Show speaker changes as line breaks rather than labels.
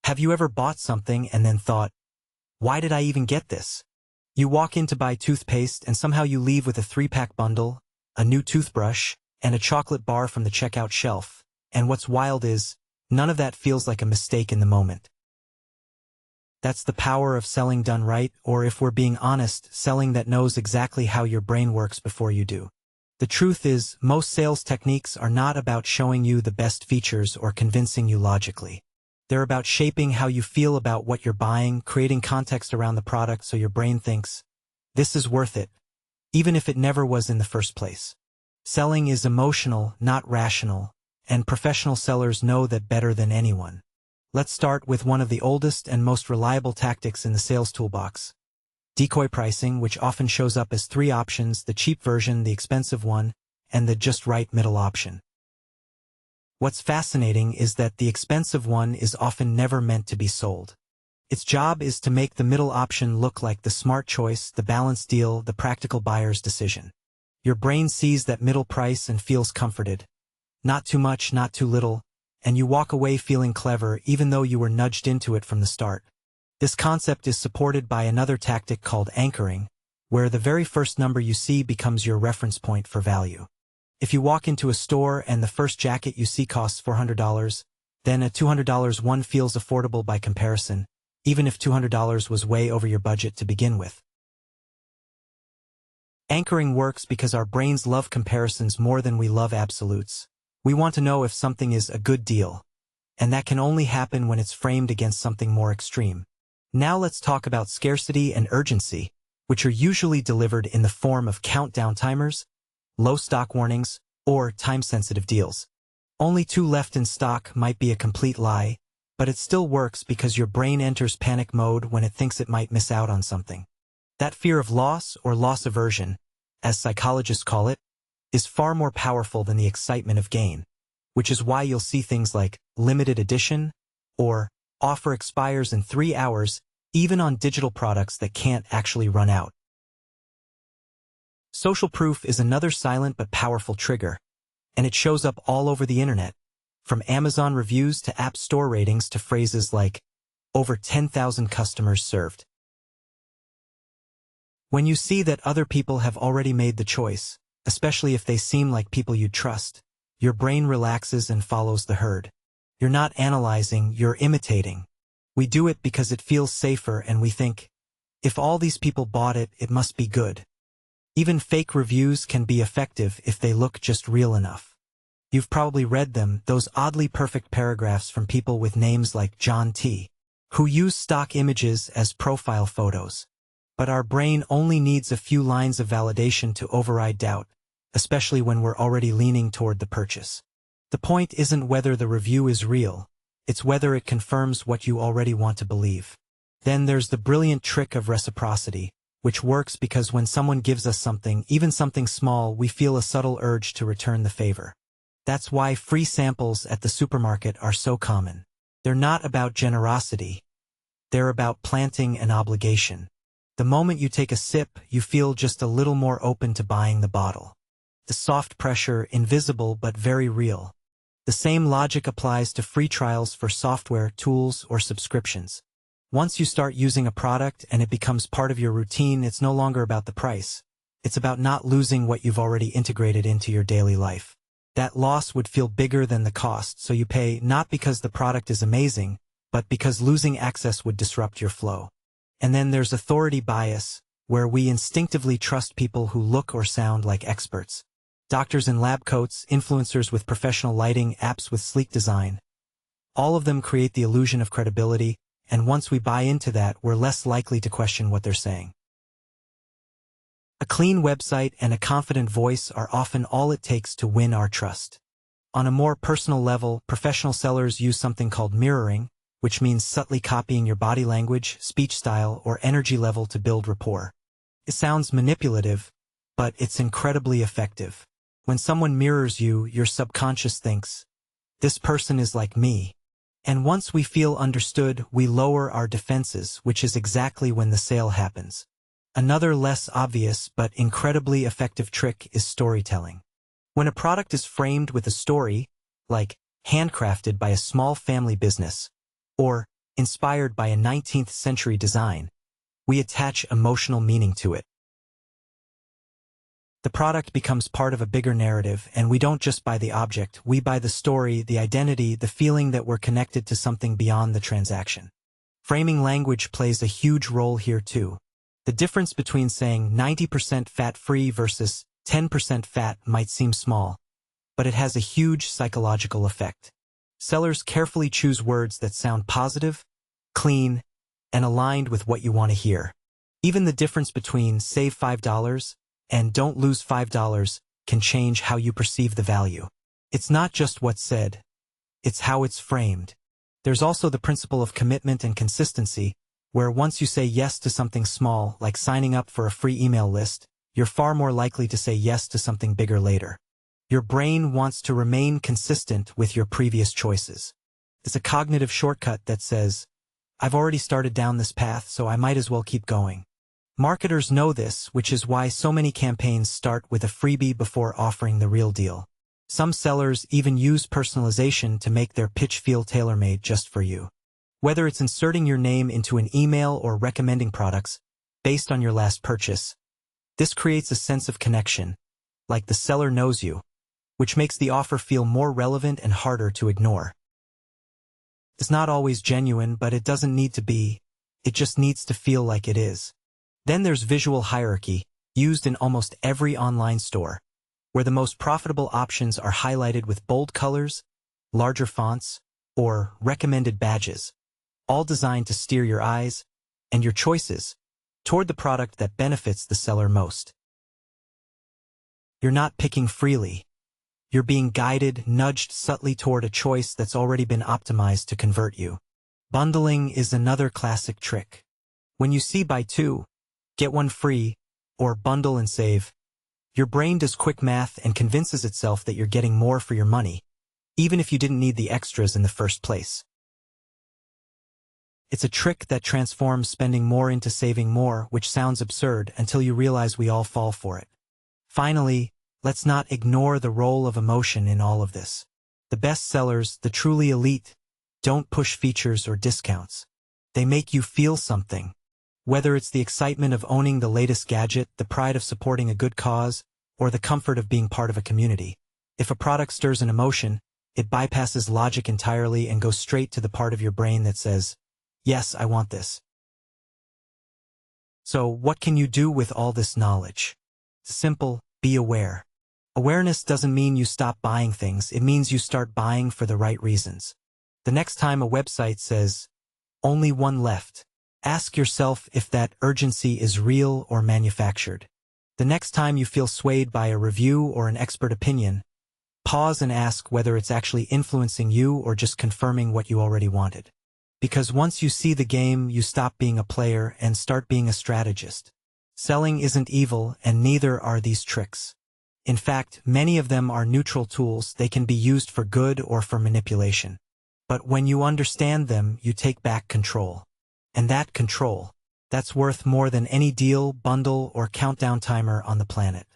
Have you ever bought something and then thought, why did I even get this? You walk in to buy toothpaste and somehow you leave with a 3-pack bundle, a new toothbrush, and a chocolate bar from the checkout shelf. And what's wild is, none of that feels like a mistake in the moment. That's the power of selling done right, or if we're being honest, selling that knows exactly how your brain works before you do. The truth is, most sales techniques are not about showing you the best features or convincing you logically. They're about shaping how you feel about what you're buying, creating context around the product so your brain thinks, this is worth it, even if it never was in the first place. Selling is emotional, not rational, and professional sellers know that better than anyone. Let's start with one of the oldest and most reliable tactics in the sales toolbox. Decoy pricing, which often shows up as 3 options: the cheap version, the expensive one, and the just right middle option. What's fascinating is that the expensive one is often never meant to be sold. Its job is to make the middle option look like the smart choice, the balanced deal, the practical buyer's decision. Your brain sees that middle price and feels comforted. Not too much, not too little, and you walk away feeling clever even though you were nudged into it from the start. This concept is supported by another tactic called anchoring, where the very first number you see becomes your reference point for value. If you walk into a store and the first jacket you see costs $400, then a $200 one feels affordable by comparison, even if $200 was way over your budget to begin with. Anchoring works because our brains love comparisons more than we love absolutes. We want to know if something is a good deal, and that can only happen when it's framed against something more extreme. Now let's talk about scarcity and urgency, which are usually delivered in the form of countdown timers, low stock warnings, or time-sensitive deals. Only 2 left in stock might be a complete lie, but it still works because your brain enters panic mode when it thinks it might miss out on something. That fear of loss, or loss aversion, as psychologists call it, is far more powerful than the excitement of gain, which is why you'll see things like limited edition or offer expires in 3 hours, even on digital products that can't actually run out. Social proof is another silent but powerful trigger, and it shows up all over the internet, from Amazon reviews to App Store ratings to phrases like, over 10,000 customers served. When you see that other people have already made the choice, especially if they seem like people you'd trust, your brain relaxes and follows the herd. You're not analyzing, you're imitating. We do it because it feels safer and we think, if all these people bought it, it must be good. Even fake reviews can be effective if they look just real enough. You've probably read them, those oddly perfect paragraphs from people with names like John T., who use stock images as profile photos. But our brain only needs a few lines of validation to override doubt, especially when we're already leaning toward the purchase. The point isn't whether the review is real, it's whether it confirms what you already want to believe. Then there's the brilliant trick of reciprocity, which works because when someone gives us something, even something small, we feel a subtle urge to return the favor. That's why free samples at the supermarket are so common. They're not about generosity. They're about planting an obligation. The moment you take a sip, you feel just a little more open to buying the bottle. The soft pressure, invisible but very real. The same logic applies to free trials for software, tools, or subscriptions. Once you start using a product and it becomes part of your routine, it's no longer about the price. It's about not losing what you've already integrated into your daily life. That loss would feel bigger than the cost, so you pay not because the product is amazing, but because losing access would disrupt your flow. And then there's authority bias, where we instinctively trust people who look or sound like experts. Doctors in lab coats, influencers with professional lighting, apps with sleek design. All of them create the illusion of credibility, and once we buy into that, we're less likely to question what they're saying. A clean website and a confident voice are often all it takes to win our trust. On a more personal level, professional sellers use something called mirroring, which means subtly copying your body language, speech style, or energy level to build rapport. It sounds manipulative, but it's incredibly effective. When someone mirrors you, your subconscious thinks, this person is like me. And once we feel understood, we lower our defenses, which is exactly when the sale happens. Another less obvious but incredibly effective trick is storytelling. When a product is framed with a story, like handcrafted by a small family business, or Inspired by a 19th century design, we attach emotional meaning to it. The product becomes part of a bigger narrative, and we don't just buy the object, we buy the story, the identity, the feeling that we're connected to something beyond the transaction. Framing language plays a huge role here too. The difference between saying 90% fat-free versus 10% fat might seem small, but it has a huge psychological effect. Sellers carefully choose words that sound positive, clean, and aligned with what you want to hear. Even the difference between save $5 and don't lose $5 can change how you perceive the value. It's not just what's said, it's how it's framed. There's also the principle of commitment and consistency, where once you say yes to something small, like signing up for a free email list, you're far more likely to say yes to something bigger later. Your brain wants to remain consistent with your previous choices. It's a cognitive shortcut that says, I've already started down this path, so I might as well keep going. Marketers know this, which is why so many campaigns start with a freebie before offering the real deal. Some sellers even use personalization to make their pitch feel tailor-made just for you. Whether it's inserting your name into an email or recommending products based on your last purchase, this creates a sense of connection, like the seller knows you, which makes the offer feel more relevant and harder to ignore. It's not always genuine, but it doesn't need to be. It just needs to feel like it is. Then there's visual hierarchy, used in almost every online store, where the most profitable options are highlighted with bold colors, larger fonts, or recommended badges, all designed to steer your eyes and your choices toward the product that benefits the seller most. You're not picking freely. You're being guided, nudged subtly toward a choice that's already been optimized to convert you. Bundling is another classic trick. When you see buy two, get one free, or bundle and save, your brain does quick math and convinces itself that you're getting more for your money, even if you didn't need the extras in the first place. It's a trick that transforms spending more into saving more, which sounds absurd until you realize we all fall for it. Finally, let's not ignore the role of emotion in all of this. The best sellers, the truly elite, don't push features or discounts. They make you feel something. Whether it's the excitement of owning the latest gadget, the pride of supporting a good cause, or the comfort of being part of a community. If a product stirs an emotion, it bypasses logic entirely and goes straight to the part of your brain that says, yes, I want this. So, what can you do with all this knowledge? Simple, be aware. Awareness doesn't mean you stop buying things, it means you start buying for the right reasons. The next time a website says, only one left, ask yourself if that urgency is real or manufactured. The next time you feel swayed by a review or an expert opinion, pause and ask whether it's actually influencing you or just confirming what you already wanted. Because once you see the game, you stop being a player and start being a strategist. Selling isn't evil, and neither are these tricks. In fact, many of them are neutral tools. They can be used for good or for manipulation. But when you understand them, you take back control. And that control, that's worth more than any deal, bundle, or countdown timer on the planet.